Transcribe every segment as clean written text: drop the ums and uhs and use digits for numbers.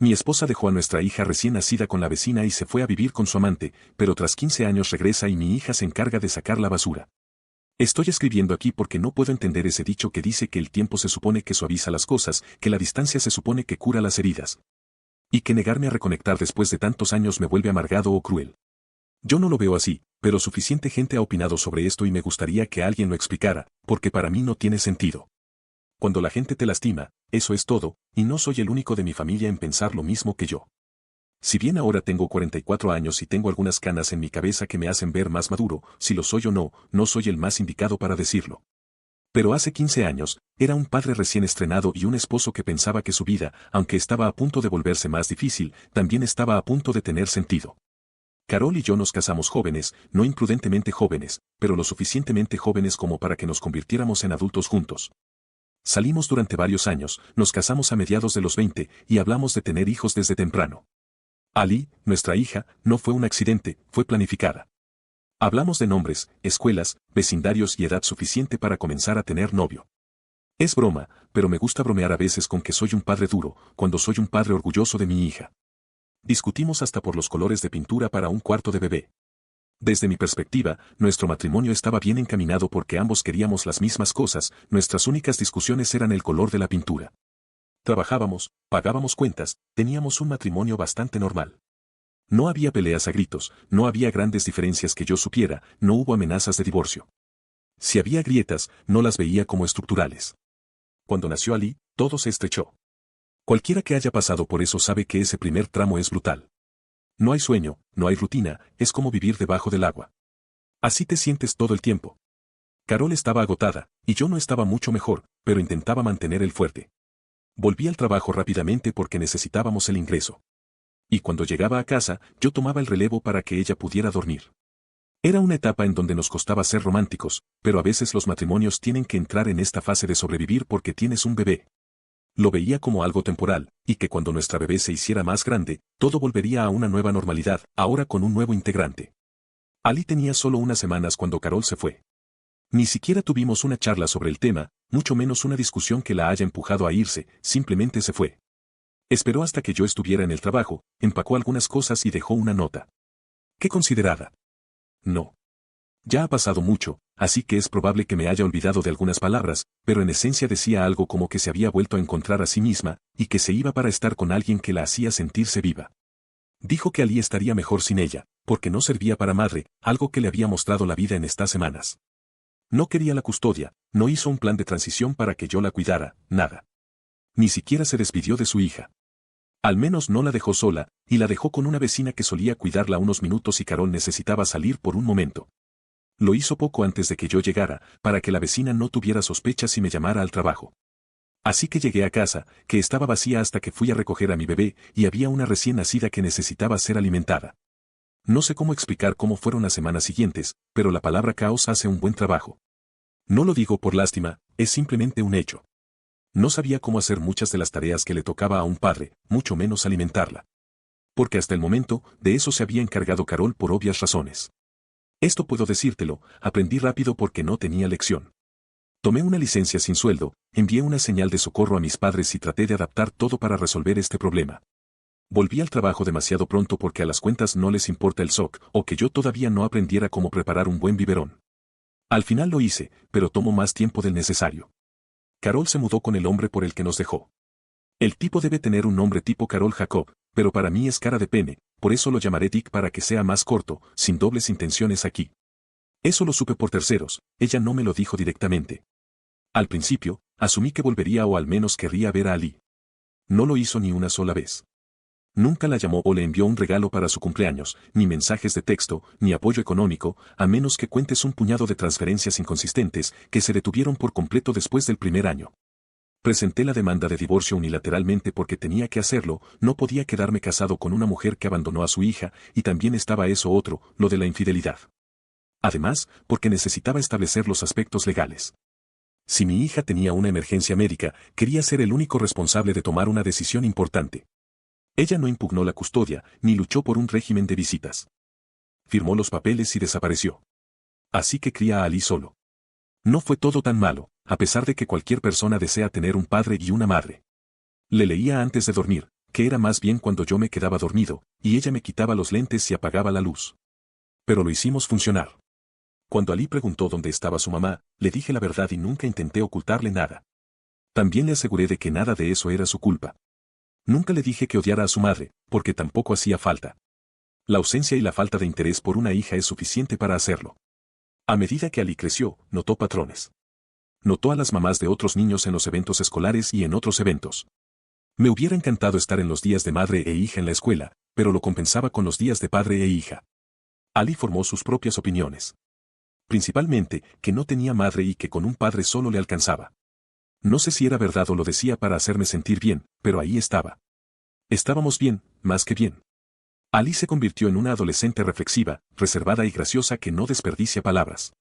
Mi esposa dejó a nuestra hija recién nacida con la vecina y se fue a vivir con su amante, pero tras 15 años regresa y mi hija se encarga de sacar la basura. Estoy escribiendo aquí porque no puedo entender ese dicho que dice que el tiempo se supone que suaviza las cosas, que la distancia se supone que cura las heridas. Y que negarme a reconectar después de tantos años me vuelve amargado o cruel. Yo no lo veo así, pero suficiente gente ha opinado sobre esto y me gustaría que alguien lo explicara, porque para mí no tiene sentido. Cuando la gente te lastima, eso es todo, y no soy el único de mi familia en pensar lo mismo que yo. Si bien ahora tengo 44 años y tengo algunas canas en mi cabeza que me hacen ver más maduro, si lo soy o no, no soy el más indicado para decirlo. Pero hace 15 años, era un padre recién estrenado y un esposo que pensaba que su vida, aunque estaba a punto de volverse más difícil, también estaba a punto de tener sentido. Carol y yo nos casamos jóvenes, no imprudentemente jóvenes, pero lo suficientemente jóvenes como para que nos convirtiéramos en adultos juntos. Salimos durante varios años, nos casamos a mediados de los 20 y hablamos de tener hijos desde temprano. Ali, nuestra hija, no fue un accidente, fue planificada. Hablamos de nombres, escuelas, vecindarios y edad suficiente para comenzar a tener novio. Es broma, pero me gusta bromear a veces con que soy un padre duro, cuando soy un padre orgulloso de mi hija. Discutimos hasta por los colores de pintura para un cuarto de bebé. Desde mi perspectiva, nuestro matrimonio estaba bien encaminado porque ambos queríamos las mismas cosas, nuestras únicas discusiones eran el color de la pintura. Trabajábamos, pagábamos cuentas, teníamos un matrimonio bastante normal. No había peleas a gritos, no había grandes diferencias que yo supiera, no hubo amenazas de divorcio. Si había grietas, no las veía como estructurales. Cuando nació Ali, todo se estrechó. Cualquiera que haya pasado por eso sabe que ese primer tramo es brutal. No hay sueño, no hay rutina, es como vivir debajo del agua. Así te sientes todo el tiempo. Carol estaba agotada, y yo no estaba mucho mejor, pero intentaba mantener el fuerte. Volví al trabajo rápidamente porque necesitábamos el ingreso. Y cuando llegaba a casa, yo tomaba el relevo para que ella pudiera dormir. Era una etapa en donde nos costaba ser románticos, pero a veces los matrimonios tienen que entrar en esta fase de sobrevivir porque tienes un bebé. Lo veía como algo temporal, y que cuando nuestra bebé se hiciera más grande, todo volvería a una nueva normalidad, ahora con un nuevo integrante. Ali tenía solo unas semanas cuando Carol se fue. Ni siquiera tuvimos una charla sobre el tema, mucho menos una discusión que la haya empujado a irse, simplemente se fue. Esperó hasta que yo estuviera en el trabajo, empacó algunas cosas y dejó una nota. ¿Qué considerada? No. Ya ha pasado mucho, así que es probable que me haya olvidado de algunas palabras, pero en esencia decía algo como que se había vuelto a encontrar a sí misma, y que se iba para estar con alguien que la hacía sentirse viva. Dijo que Ali estaría mejor sin ella, porque no servía para madre, algo que le había mostrado la vida en estas semanas. No quería la custodia, no hizo un plan de transición para que yo la cuidara, nada. Ni siquiera se despidió de su hija. Al menos no la dejó sola, y la dejó con una vecina que solía cuidarla unos minutos y Carol necesitaba salir por un momento. Lo hizo poco antes de que yo llegara, para que la vecina no tuviera sospechas y me llamara al trabajo. Así que llegué a casa, que estaba vacía hasta que fui a recoger a mi bebé, y había una recién nacida que necesitaba ser alimentada. No sé cómo explicar cómo fueron las semanas siguientes, pero la palabra caos hace un buen trabajo. No lo digo por lástima, es simplemente un hecho. No sabía cómo hacer muchas de las tareas que le tocaba a un padre, mucho menos alimentarla. Porque hasta el momento, de eso se había encargado Carol por obvias razones. Esto puedo decírtelo, aprendí rápido porque no tenía lección. Tomé una licencia sin sueldo, envié una señal de socorro a mis padres y traté de adaptar todo para resolver este problema. Volví al trabajo demasiado pronto porque a las cuentas no les importa el SOC, o que yo todavía no aprendiera cómo preparar un buen biberón. Al final lo hice, pero tomó más tiempo del necesario. Carol se mudó con el hombre por el que nos dejó. El tipo debe tener un nombre tipo Carol Jacob, pero para mí es cara de pene, por eso lo llamaré Dick para que sea más corto, sin dobles intenciones aquí. Eso lo supe por terceros, ella no me lo dijo directamente. Al principio, asumí que volvería o al menos querría ver a Ali. No lo hizo ni una sola vez. Nunca la llamó o le envió un regalo para su cumpleaños, ni mensajes de texto, ni apoyo económico, a menos que cuentes un puñado de transferencias inconsistentes que se detuvieron por completo después del primer año. Presenté la demanda de divorcio unilateralmente porque tenía que hacerlo, no podía quedarme casado con una mujer que abandonó a su hija, y también estaba eso otro, lo de la infidelidad. Además, porque necesitaba establecer los aspectos legales. Si mi hija tenía una emergencia médica, quería ser el único responsable de tomar una decisión importante. Ella no impugnó la custodia, ni luchó por un régimen de visitas. Firmó los papeles y desapareció. Así que cría a Ali solo. No fue todo tan malo, a pesar de que cualquier persona desea tener un padre y una madre. Le leía antes de dormir, que era más bien cuando yo me quedaba dormido, y ella me quitaba los lentes y apagaba la luz. Pero lo hicimos funcionar. Cuando Ali preguntó dónde estaba su mamá, le dije la verdad y nunca intenté ocultarle nada. También le aseguré de que nada de eso era su culpa. Nunca le dije que odiara a su madre, porque tampoco hacía falta. La ausencia y la falta de interés por una hija es suficiente para hacerlo. A medida que Ali creció, notó patrones. Notó a las mamás de otros niños en los eventos escolares y en otros eventos. Me hubiera encantado estar en los días de madre e hija en la escuela, pero lo compensaba con los días de padre e hija. Ali formó sus propias opiniones. Principalmente, que no tenía madre y que con un padre solo le alcanzaba. No sé si era verdad o lo decía para hacerme sentir bien, pero ahí estaba. Estábamos bien, más que bien. Ali se convirtió en una adolescente reflexiva, reservada y graciosa que no desperdicia palabras.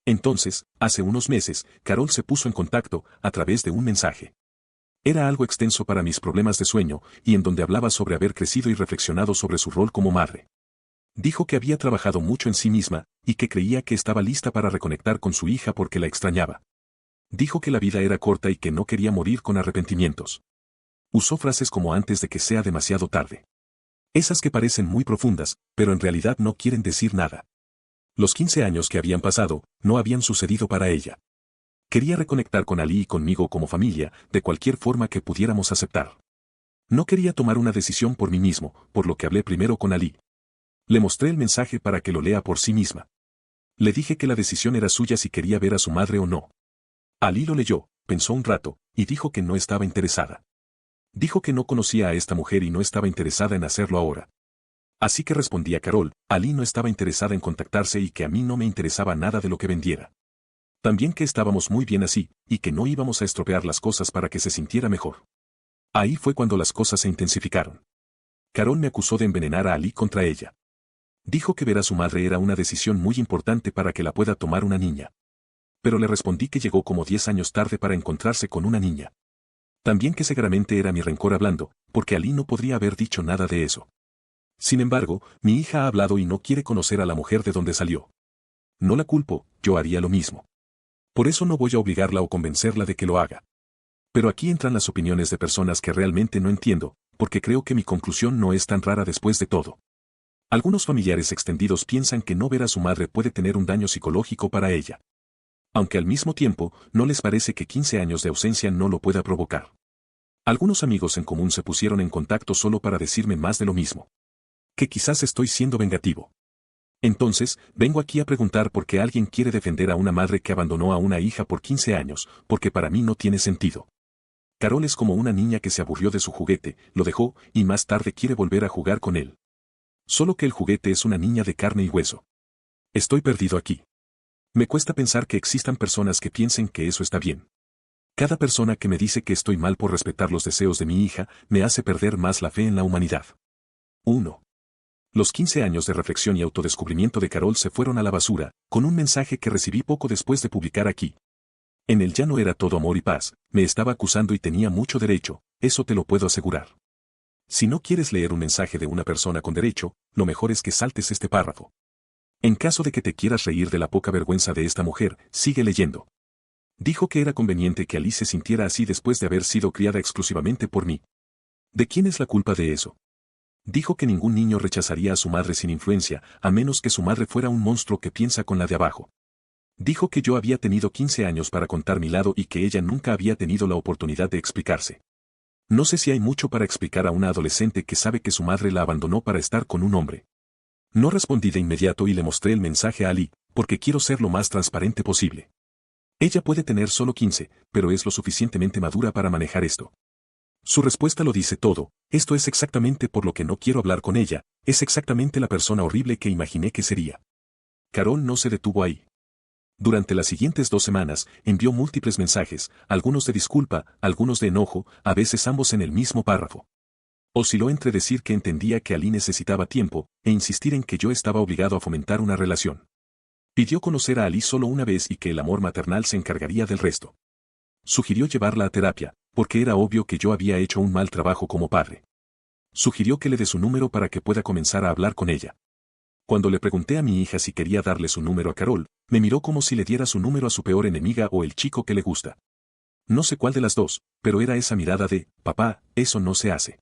Entonces, hace unos meses, Carol se puso en contacto, a través de un mensaje. Era algo extenso para mis problemas de sueño, y en donde hablaba sobre haber crecido y reflexionado sobre su rol como madre. Dijo que había trabajado mucho en sí misma, y que creía que estaba lista para reconectar con su hija porque la extrañaba. Dijo que la vida era corta y que no quería morir con arrepentimientos. Usó frases como antes de que sea demasiado tarde. Esas que parecen muy profundas, pero en realidad no quieren decir nada. Los 15 años que habían pasado, no habían sucedido para ella. Quería reconectar con Ali y conmigo como familia, de cualquier forma que pudiéramos aceptar. No quería tomar una decisión por mí mismo, por lo que hablé primero con Ali. Le mostré el mensaje para que lo lea por sí misma. Le dije que la decisión era suya si quería ver a su madre o no. Ali lo leyó, pensó un rato, y dijo que no estaba interesada. Dijo que no conocía a esta mujer y no estaba interesada en hacerlo ahora. Así que respondí a Carol, Ali no estaba interesada en contactarse y que a mí no me interesaba nada de lo que vendiera. También que estábamos muy bien así, y que no íbamos a estropear las cosas para que se sintiera mejor. Ahí fue cuando las cosas se intensificaron. Carol me acusó de envenenar a Ali contra ella. Dijo que ver a su madre era una decisión muy importante para que la pueda tomar una niña. Pero le respondí que llegó como 10 años tarde para encontrarse con una niña. También que seguramente era mi rencor hablando, porque Ali no podría haber dicho nada de eso. Sin embargo, mi hija ha hablado y no quiere conocer a la mujer de donde salió. No la culpo, yo haría lo mismo. Por eso no voy a obligarla o convencerla de que lo haga. Pero aquí entran las opiniones de personas que realmente no entiendo, porque creo que mi conclusión no es tan rara después de todo. Algunos familiares extendidos piensan que no ver a su madre puede tener un daño psicológico para ella. Aunque al mismo tiempo, no les parece que 15 años de ausencia no lo pueda provocar. Algunos amigos en común se pusieron en contacto solo para decirme más de lo mismo. Que quizás estoy siendo vengativo. Entonces, vengo aquí a preguntar por qué alguien quiere defender a una madre que abandonó a una hija por 15 años, porque para mí no tiene sentido. Carol es como una niña que se aburrió de su juguete, lo dejó, y más tarde quiere volver a jugar con él. Solo que el juguete es una niña de carne y hueso. Estoy perdido aquí. Me cuesta pensar que existan personas que piensen que eso está bien. Cada persona que me dice que estoy mal por respetar los deseos de mi hija, me hace perder más la fe en la humanidad. 1. Los 15 años de reflexión y autodescubrimiento de Carol se fueron a la basura, con un mensaje que recibí poco después de publicar aquí. En él ya no era todo amor y paz, me estaba acusando y tenía mucho derecho, eso te lo puedo asegurar. Si no quieres leer un mensaje de una persona con derecho, lo mejor es que saltes este párrafo. En caso de que te quieras reír de la poca vergüenza de esta mujer, sigue leyendo. Dijo que era conveniente que Alice se sintiera así después de haber sido criada exclusivamente por mí. ¿De quién es la culpa de eso? Dijo que ningún niño rechazaría a su madre sin influencia, a menos que su madre fuera un monstruo que piensa con la de abajo. Dijo que yo había tenido 15 años para contar mi lado y que ella nunca había tenido la oportunidad de explicarse. No sé si hay mucho para explicar a una adolescente que sabe que su madre la abandonó para estar con un hombre. No respondí de inmediato y le mostré el mensaje a Ali, porque quiero ser lo más transparente posible. Ella puede tener solo 15, pero es lo suficientemente madura para manejar esto. Su respuesta lo dice todo, esto es exactamente por lo que no quiero hablar con ella, es exactamente la persona horrible que imaginé que sería. Carol no se detuvo ahí. Durante las siguientes 2 semanas, envió múltiples mensajes, algunos de disculpa, algunos de enojo, a veces ambos en el mismo párrafo. Osciló entre decir que entendía que Ali necesitaba tiempo, e insistir en que yo estaba obligado a fomentar una relación. Pidió conocer a Ali solo una vez y que el amor maternal se encargaría del resto. Sugirió llevarla a terapia, porque era obvio que yo había hecho un mal trabajo como padre. Sugirió que le dé su número para que pueda comenzar a hablar con ella. Cuando le pregunté a mi hija si quería darle su número a Carol, me miró como si le diera su número a su peor enemiga o el chico que le gusta. No sé cuál de las dos, pero era esa mirada de, papá, eso no se hace.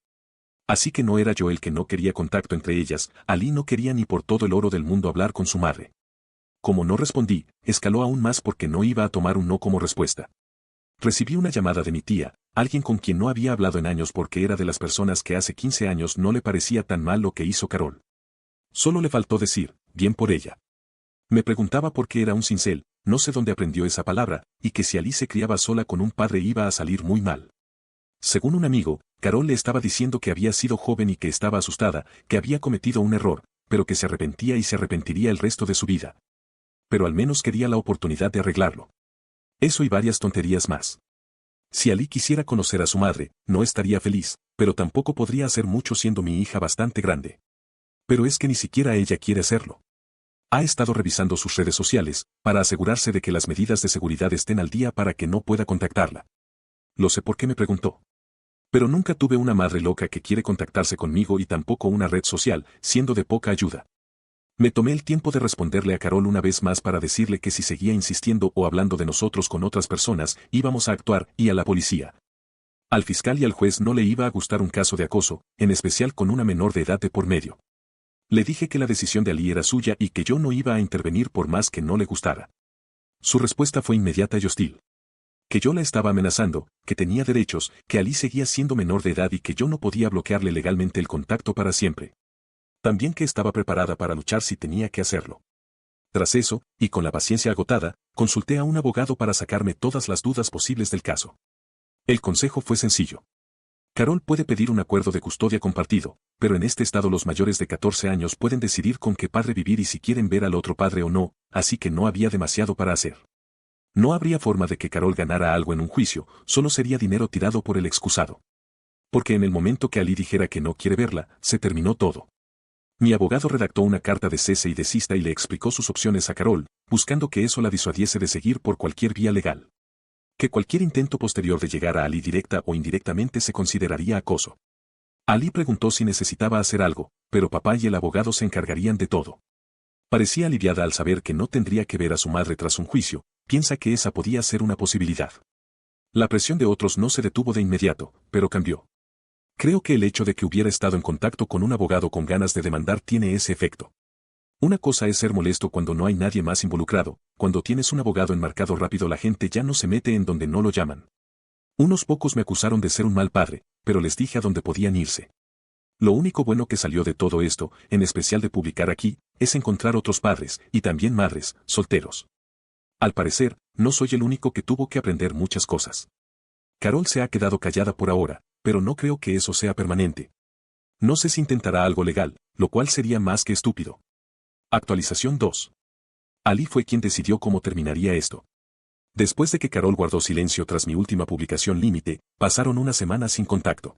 Así que no era yo el que no quería contacto entre ellas, Ali no quería ni por todo el oro del mundo hablar con su madre. Como no respondí, escaló aún más porque no iba a tomar un no como respuesta. Recibí una llamada de mi tía, alguien con quien no había hablado en años porque era de las personas que hace 15 años no le parecía tan mal lo que hizo Carol. Solo le faltó decir, bien por ella. Me preguntaba por qué era un cincel, no sé dónde aprendió esa palabra, y que si Ali se criaba sola con un padre iba a salir muy mal. Según un amigo, Carol le estaba diciendo que había sido joven y que estaba asustada, que había cometido un error, pero que se arrepentía y se arrepentiría el resto de su vida. Pero al menos quería la oportunidad de arreglarlo. Eso y varias tonterías más. Si Ali quisiera conocer a su madre, no estaría feliz, pero tampoco podría hacer mucho siendo mi hija bastante grande. Pero es que ni siquiera ella quiere hacerlo. Ha estado revisando sus redes sociales, para asegurarse de que las medidas de seguridad estén al día para que no pueda contactarla. Lo sé por qué me preguntó. Pero nunca tuve una madre loca que quiere contactarse conmigo y tampoco una red social, siendo de poca ayuda. Me tomé el tiempo de responderle a Carol una vez más para decirle que si seguía insistiendo o hablando de nosotros con otras personas, íbamos a actuar, y a la policía. Al fiscal y al juez no le iba a gustar un caso de acoso, en especial con una menor de edad de por medio. Le dije que la decisión de Ali era suya y que yo no iba a intervenir por más que no le gustara. Su respuesta fue inmediata y hostil. Que yo la estaba amenazando, que tenía derechos, que Ali seguía siendo menor de edad y que yo no podía bloquearle legalmente el contacto para siempre. También que estaba preparada para luchar si tenía que hacerlo. Tras eso, y con la paciencia agotada, consulté a un abogado para sacarme todas las dudas posibles del caso. El consejo fue sencillo. Carol puede pedir un acuerdo de custodia compartido, pero en este estado los mayores de 14 años pueden decidir con qué padre vivir y si quieren ver al otro padre o no, así que no había demasiado para hacer. No habría forma de que Carol ganara algo en un juicio, solo sería dinero tirado por el excusado. Porque en el momento que Ali dijera que no quiere verla, se terminó todo. Mi abogado redactó una carta de cese y desista y le explicó sus opciones a Carol, buscando que eso la disuadiese de seguir por cualquier vía legal. Que cualquier intento posterior de llegar a Ali directa o indirectamente se consideraría acoso. Ali preguntó si necesitaba hacer algo, pero papá y el abogado se encargarían de todo. Parecía aliviada al saber que no tendría que ver a su madre tras un juicio, piensa que esa podía ser una posibilidad. La presión de otros no se detuvo de inmediato, pero cambió. Creo que el hecho de que hubiera estado en contacto con un abogado con ganas de demandar tiene ese efecto. Una cosa es ser molesto cuando no hay nadie más involucrado, cuando tienes un abogado enmarcado rápido la gente ya no se mete en donde no lo llaman. Unos pocos me acusaron de ser un mal padre, pero les dije a dónde podían irse. Lo único bueno que salió de todo esto, en especial de publicar aquí, es encontrar otros padres, y también madres, solteros. Al parecer, no soy el único que tuvo que aprender muchas cosas. Carol se ha quedado callada por ahora, pero no creo que eso sea permanente. No sé si intentará algo legal, lo cual sería más que estúpido. Actualización 2. Ali fue quien decidió cómo terminaría esto. Después de que Carol guardó silencio tras mi última publicación límite, pasaron una semana sin contacto.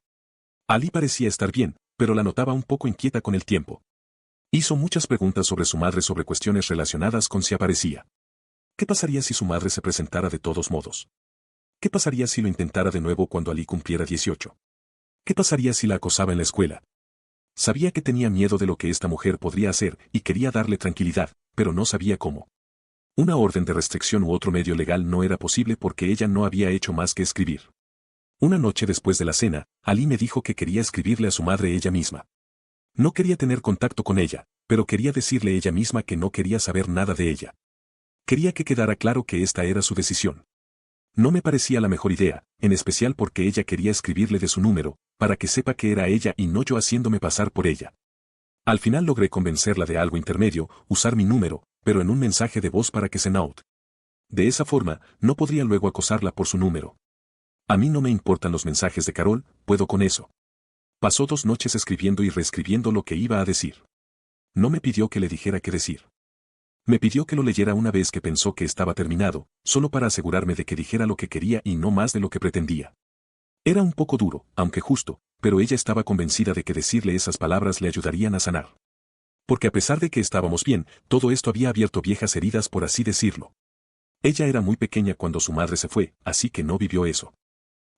Ali parecía estar bien, pero la notaba un poco inquieta con el tiempo. Hizo muchas preguntas sobre su madre sobre cuestiones relacionadas con si aparecía. ¿Qué pasaría si su madre se presentara de todos modos? ¿Qué pasaría si lo intentara de nuevo cuando Ali cumpliera 18? ¿Qué pasaría si la acosaba en la escuela? Sabía que tenía miedo de lo que esta mujer podría hacer y quería darle tranquilidad, pero no sabía cómo. Una orden de restricción u otro medio legal no era posible porque ella no había hecho más que escribir. Una noche después de la cena, Ali me dijo que quería escribirle a su madre ella misma. No quería tener contacto con ella, pero quería decirle ella misma que no quería saber nada de ella. Quería que quedara claro que esta era su decisión. No me parecía la mejor idea, en especial porque ella quería escribirle de su número, para que sepa que era ella y no yo haciéndome pasar por ella. Al final logré convencerla de algo intermedio, usar mi número, pero en un mensaje de voz para que se note. De esa forma, no podría luego acosarla por su número. A mí no me importan los mensajes de Carol, puedo con eso. Pasó 2 noches escribiendo y reescribiendo lo que iba a decir. No me pidió que le dijera qué decir. Me pidió que lo leyera una vez que pensó que estaba terminado, solo para asegurarme de que dijera lo que quería y no más de lo que pretendía. Era un poco duro, aunque justo, pero ella estaba convencida de que decirle esas palabras le ayudarían a sanar. Porque a pesar de que estábamos bien, todo esto había abierto viejas heridas por así decirlo. Ella era muy pequeña cuando su madre se fue, así que no vivió eso.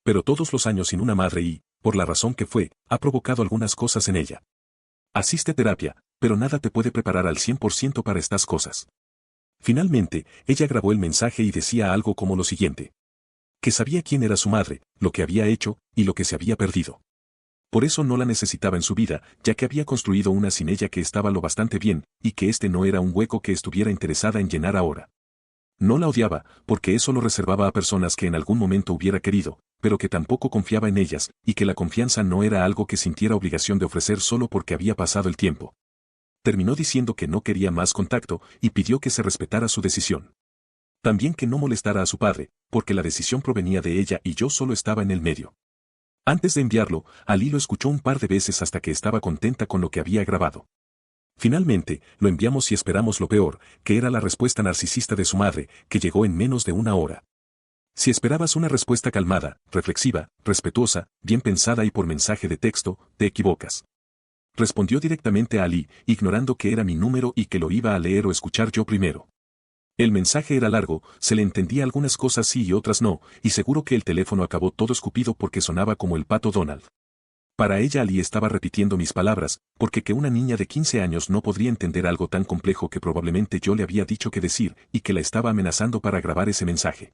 Pero todos los años sin una madre y, por la razón que fue, ha provocado algunas cosas en ella. Asiste a terapia, pero nada te puede preparar al 100% para estas cosas. Finalmente, ella grabó el mensaje y decía algo como lo siguiente. Que sabía quién era su madre, lo que había hecho, y lo que se había perdido. Por eso no la necesitaba en su vida, ya que había construido una sin ella que estaba lo bastante bien, y que este no era un hueco que estuviera interesada en llenar ahora. No la odiaba, porque eso lo reservaba a personas que en algún momento hubiera querido, pero que tampoco confiaba en ellas, y que la confianza no era algo que sintiera obligación de ofrecer solo porque había pasado el tiempo. Terminó diciendo que no quería más contacto, y pidió que se respetara su decisión. También que no molestara a su padre, porque la decisión provenía de ella y yo solo estaba en el medio. Antes de enviarlo, Ali lo escuchó un par de veces hasta que estaba contenta con lo que había grabado. Finalmente, lo enviamos y esperamos lo peor, que era la respuesta narcisista de su madre, que llegó en menos de una hora. Si esperabas una respuesta calmada, reflexiva, respetuosa, bien pensada y por mensaje de texto, te equivocas. Respondió directamente a Ali, ignorando que era mi número y que lo iba a leer o escuchar yo primero. El mensaje era largo, se le entendía algunas cosas sí y otras no, y seguro que el teléfono acabó todo escupido porque sonaba como el pato Donald. Para ella Ali estaba repitiendo mis palabras, porque que una niña de 15 años no podría entender algo tan complejo que probablemente yo le había dicho que decir, y que la estaba amenazando para grabar ese mensaje.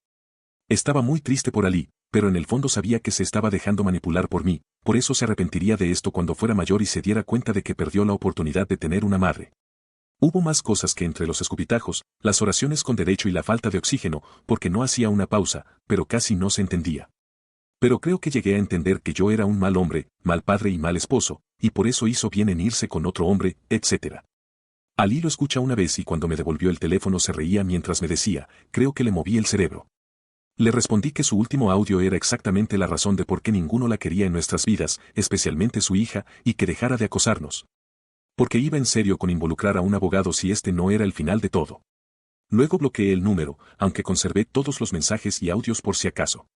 Estaba muy triste por Ali, pero en el fondo sabía que se estaba dejando manipular por mí, por eso se arrepentiría de esto cuando fuera mayor y se diera cuenta de que perdió la oportunidad de tener una madre. Hubo más cosas que entre los escupitajos, las oraciones con derecho y la falta de oxígeno, porque no hacía una pausa, pero casi no se entendía. Pero creo que llegué a entender que yo era un mal hombre, mal padre y mal esposo, y por eso hizo bien en irse con otro hombre, etc. Ali lo escucha una vez y cuando me devolvió el teléfono se reía mientras me decía, creo que le moví el cerebro. Le respondí que su último audio era exactamente la razón de por qué ninguno la quería en nuestras vidas, especialmente su hija, y que dejara de acosarnos. Porque iba en serio con involucrar a un abogado si este no era el final de todo. Luego bloqueé el número, aunque conservé todos los mensajes y audios por si acaso.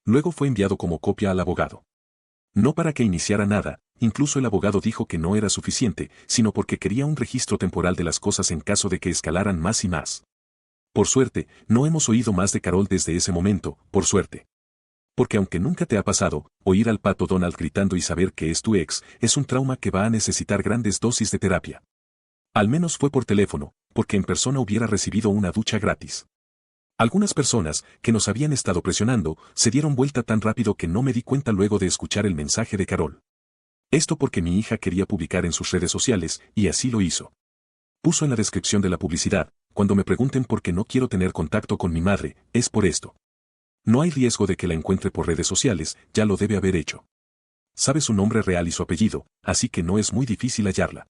Luego fue enviado como copia al abogado. No para que iniciara nada, incluso el abogado dijo que no era suficiente, sino porque quería un registro temporal de las cosas en caso de que escalaran más y más. Por suerte, no hemos oído más de Carol desde ese momento, por suerte. Porque aunque nunca te ha pasado, oír al pato Donald gritando y saber que es tu ex, es un trauma que va a necesitar grandes dosis de terapia. Al menos fue por teléfono, porque en persona hubiera recibido una ducha gratis. Algunas personas, que nos habían estado presionando, se dieron vuelta tan rápido que no me di cuenta luego de escuchar el mensaje de Carol. Esto porque mi hija quería publicar en sus redes sociales, y así lo hizo. Puso en la descripción de la publicidad, cuando me pregunten por qué no quiero tener contacto con mi madre, es por esto. No hay riesgo de que la encuentre por redes sociales, ya lo debe haber hecho. Sabe su nombre real y su apellido, así que no es muy difícil hallarla.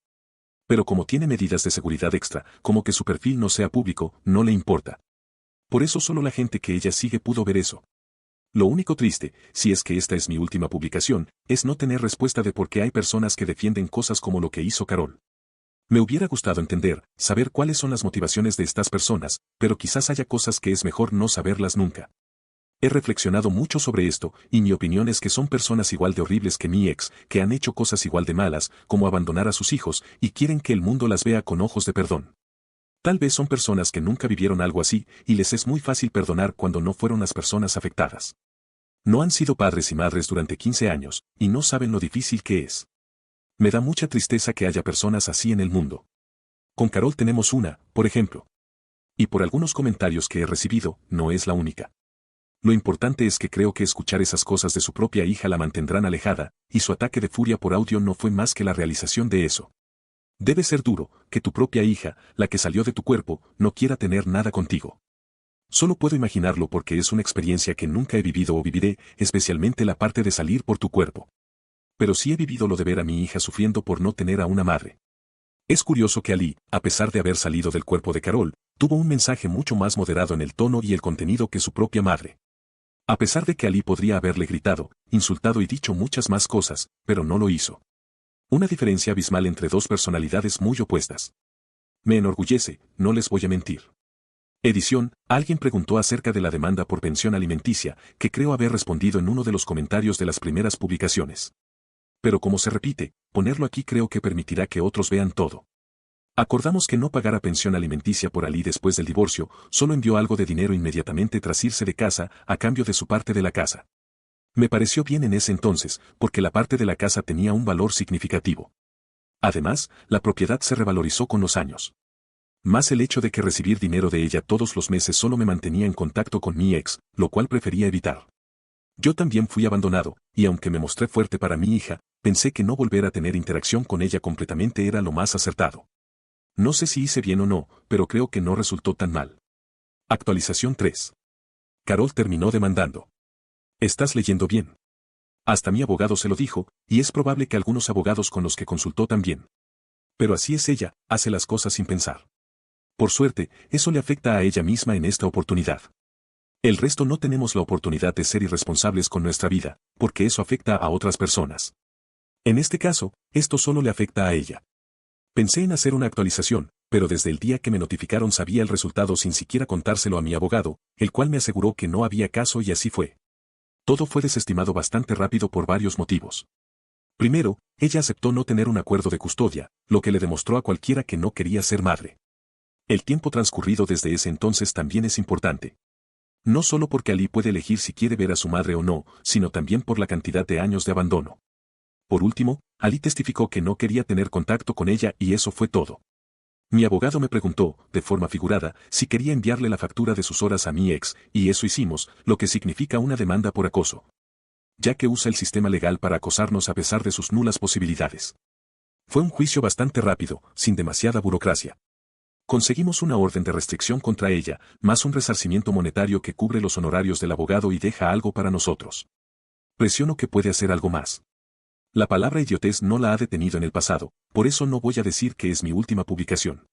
Pero como tiene medidas de seguridad extra, como que su perfil no sea público, no le importa. Por eso solo la gente que ella sigue pudo ver eso. Lo único triste, si es que esta es mi última publicación, es no tener respuesta de por qué hay personas que defienden cosas como lo que hizo Carol. Me hubiera gustado entender, saber cuáles son las motivaciones de estas personas, pero quizás haya cosas que es mejor no saberlas nunca. He reflexionado mucho sobre esto, y mi opinión es que son personas igual de horribles que mi ex, que han hecho cosas igual de malas, como abandonar a sus hijos, y quieren que el mundo las vea con ojos de perdón. Tal vez son personas que nunca vivieron algo así, y les es muy fácil perdonar cuando no fueron las personas afectadas. No han sido padres y madres durante 15 años, y no saben lo difícil que es. Me da mucha tristeza que haya personas así en el mundo. Con Carol tenemos una, por ejemplo. Y por algunos comentarios que he recibido, no es la única. Lo importante es que creo que escuchar esas cosas de su propia hija la mantendrán alejada, y su ataque de furia por audio no fue más que la realización de eso. Debe ser duro, que tu propia hija, la que salió de tu cuerpo, no quiera tener nada contigo. Solo puedo imaginarlo porque es una experiencia que nunca he vivido o viviré, especialmente la parte de salir por tu cuerpo. Pero sí he vivido lo de ver a mi hija sufriendo por no tener a una madre. Es curioso que Ali, a pesar de haber salido del cuerpo de Carol, tuvo un mensaje mucho más moderado en el tono y el contenido que su propia madre. A pesar de que Ali podría haberle gritado, insultado y dicho muchas más cosas, pero no lo hizo. Una diferencia abismal entre dos personalidades muy opuestas. Me enorgullece, no les voy a mentir. Edición, alguien preguntó acerca de la demanda por pensión alimenticia, que creo haber respondido en uno de los comentarios de las primeras publicaciones. Pero como se repite, ponerlo aquí creo que permitirá que otros vean todo. Acordamos que no pagara pensión alimenticia por Ali después del divorcio, solo envió algo de dinero inmediatamente tras irse de casa, a cambio de su parte de la casa. Me pareció bien en ese entonces, porque la parte de la casa tenía un valor significativo. Además, la propiedad se revalorizó con los años. Más el hecho de que recibir dinero de ella todos los meses solo me mantenía en contacto con mi ex, lo cual prefería evitar. Yo también fui abandonado, y aunque me mostré fuerte para mi hija, pensé que no volver a tener interacción con ella completamente era lo más acertado. No sé si hice bien o no, pero creo que no resultó tan mal. Actualización 3. Carol terminó demandando. ¿Estás leyendo bien? Hasta mi abogado se lo dijo, y es probable que algunos abogados con los que consultó también. Pero así es ella, hace las cosas sin pensar. Por suerte, eso le afecta a ella misma en esta oportunidad. El resto no tenemos la oportunidad de ser irresponsables con nuestra vida, porque eso afecta a otras personas. En este caso, esto solo le afecta a ella. Pensé en hacer una actualización, pero desde el día que me notificaron sabía el resultado sin siquiera contárselo a mi abogado, el cual me aseguró que no había caso y así fue. Todo fue desestimado bastante rápido por varios motivos. Primero, ella aceptó no tener un acuerdo de custodia, lo que le demostró a cualquiera que no quería ser madre. El tiempo transcurrido desde ese entonces también es importante. No solo porque Ali puede elegir si quiere ver a su madre o no, sino también por la cantidad de años de abandono. Por último, Ali testificó que no quería tener contacto con ella y eso fue todo. Mi abogado me preguntó, de forma figurada, si quería enviarle la factura de sus horas a mi ex, y eso hicimos, lo que significa una demanda por acoso. Ya que usa el sistema legal para acosarnos a pesar de sus nulas posibilidades. Fue un juicio bastante rápido, sin demasiada burocracia. Conseguimos una orden de restricción contra ella, más un resarcimiento monetario que cubre los honorarios del abogado y deja algo para nosotros. Presiono que puede hacer algo más. La palabra idiotez no la ha detenido en el pasado, por eso no voy a decir que es mi última publicación.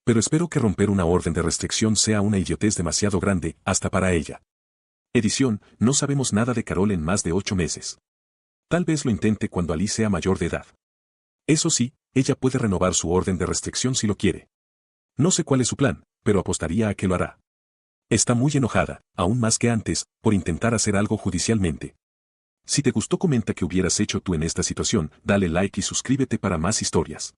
Pero espero que romper una orden de restricción sea una idiotez demasiado grande, hasta para ella. Edición, no sabemos nada de Carol en más de 8 meses. Tal vez lo intente cuando Ali sea mayor de edad. Eso sí, ella puede renovar su orden de restricción si lo quiere. No sé cuál es su plan, pero apostaría a que lo hará. Está muy enojada, aún más que antes, por intentar hacer algo judicialmente. Si te gustó, comenta qué hubieras hecho tú en esta situación, dale like y suscríbete para más historias.